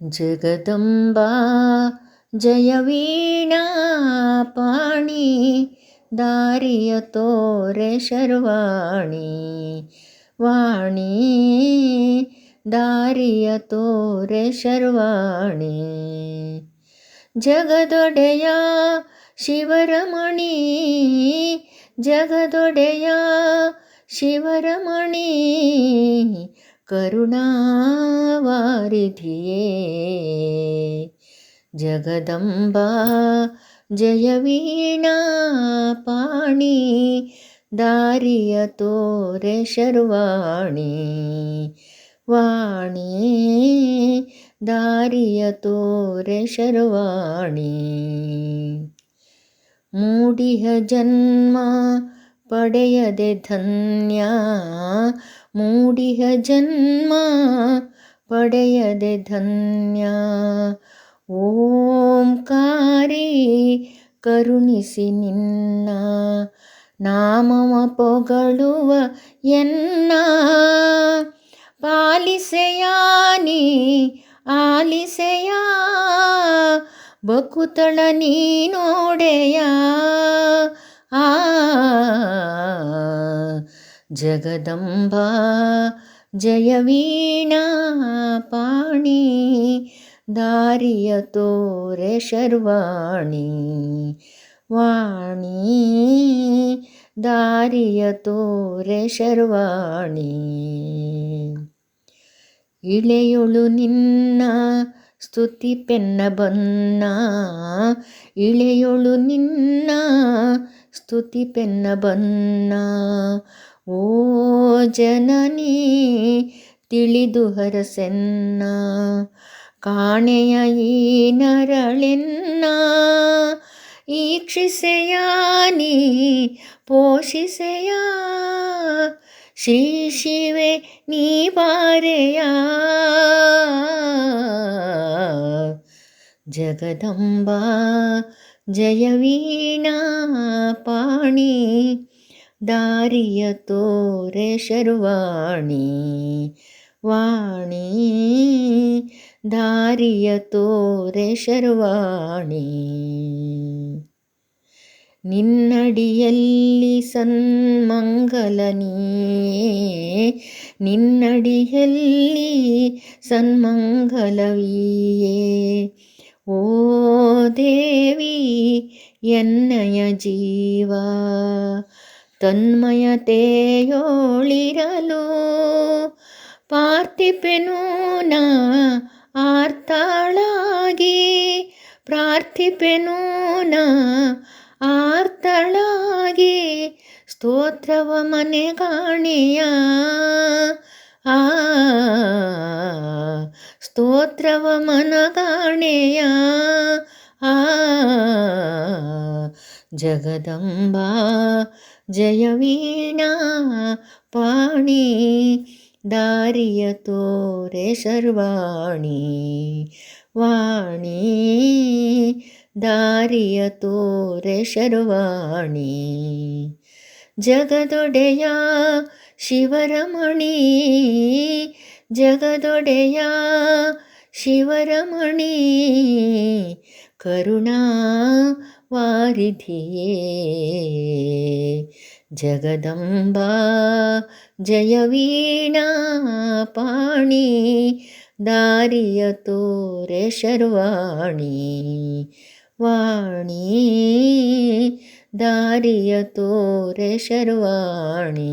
ಜಗದಂಬಾ ಜಯ ವೀಣಾ ಪಾಣಿ ದಾರಿಯ ತೋರೆ ಶರ್ವಾಣಿ ವಾಣಿ ದಾರಿಯ ತೋರೆ ಶರ್ವಾಣಿ ಜಗದೊಡೆಯ ಶಿವರಮಣಿ ಜಗದೊಡೆಯ ಶಿವರಮಣಿ ಕರುಣಾವಾರಿಧಿಯೇ ಜಗದಂಬಾ ಜಯ ವೀಣಾ ಪಾಣಿ ದಾರಿಯ ತೋರೆ ಶರ್ವಾಣಿ ವಾಣಿ ದಾರಿಯ ತೋರೆ ಶರ್ವಾಣಿ ಮೂಡಿಹ ಜನ್ಮ ಪಡೆಯದೆ ಧನ್ಯ ಮೂಡಿಹ ಜನ್ಮ ಪಡೆಯದೆ ಧನ್ಯ ಓಂಕಾರಿ ಕರುಣಿಸಿ ನಿನ್ನ ನಾಮವ ಪೊಗಳುವ ಎನ್ನ ಪಾಲಿಸೆಯಾನಿ ಆಲಿಸೆಯ ಬಕುತಳ ನೀನೋಡೆಯ ಆ ಜಗದಂಬಾ ಜಯ ವೀಣಾ ಪಾಣಿ ದಾರಿಯ ತೋರೆ ಶರ್ವಾಣಿ ವಾಣಿ ದಾರಿಯ ತೋರೆ ಶರ್ವಾಣಿ ಇಳೆಯೊಳು ನಿನ್ನ ಸ್ತುತಿ ಪೆನ್ನ ಬನ್ನ ಇಳೆಯೊಳು ನಿನ್ನ ಸ್ತುತಿ ಪೆನ್ನ ಬನ್ನ ಓ ಜನನಿ ತಿಳಿದು ಹರಸೆನ್ನ ಕಾಣೆಯ ಈ ನರಳೆನ್ನ ಈಕ್ಷಿಸೆಯಾನಿ ಪೋಷಿಸೆಯ ಶ್ರೀ ಶಿವೆ ನೀ ಬಾರೆಯ ಜಗದಂಬಾ ಜಯ ವೀಣಾ ಪಾಣಿ ದಾರಿಯ ತೋರೆ ಶರ್ವಾಣಿ ವಾಣಿ ದಾರಿಯ ತೋರೆ ಶರ್ವಾಣಿ ನಿನ್ನಡಿಯಲ್ಲಿ ಸನ್ಮಂಗಲ ನೀಯೇ ನಿನ್ನಡಿಯಲ್ಲಿ ಸನ್ಮಂಗಲವಿಯೇ ಓ ದೇವಿ ಎನ್ನಯ ಜೀವ ತನ್ಮಯತೆಯೋಳಿರಲು ಪಾರ್ಥಿಪೆನು ನಾ ಆರ್ತಾಳಾಗಿ ಪ್ರಾರ್ಥಿಪೆನು ನಾ ಆರ್ತಳಾಗಿ ಸ್ತೋತ್ರವ ಮನೆಗಾಣೆಯ ಆ ಸ್ತೋತ್ರವ ಮನಗಾಣೆಯ ಆ ಜಗದಂಬಾ ಜಯ ವೀಣಾ ಪಾಣಿ ದಾರಿಯ ತೋರೆ ಶರ್ವಾಣಿ ವಾಣಿ ದಾರಿಯ ತೋರೆ ಶರ್ವಾಣಿ ಜಗದೊಡೆಯ ಶಿವರಮಣಿ ಜಗದೊಡೆಯ ಶಿವರಮಣಿ ಕರುಣಾ ವಾರಿಧಿಯೇ ಜಗದಂಬಾ ಜಯ ವೀಣಾ ಪಾಣಿ ದಾರಿಯ ತೋರೆ ಶರ್ವಾಣಿ ವಾಣಿ ದಾರಿಯ ತೋರೆ ಶರ್ವಾಣಿ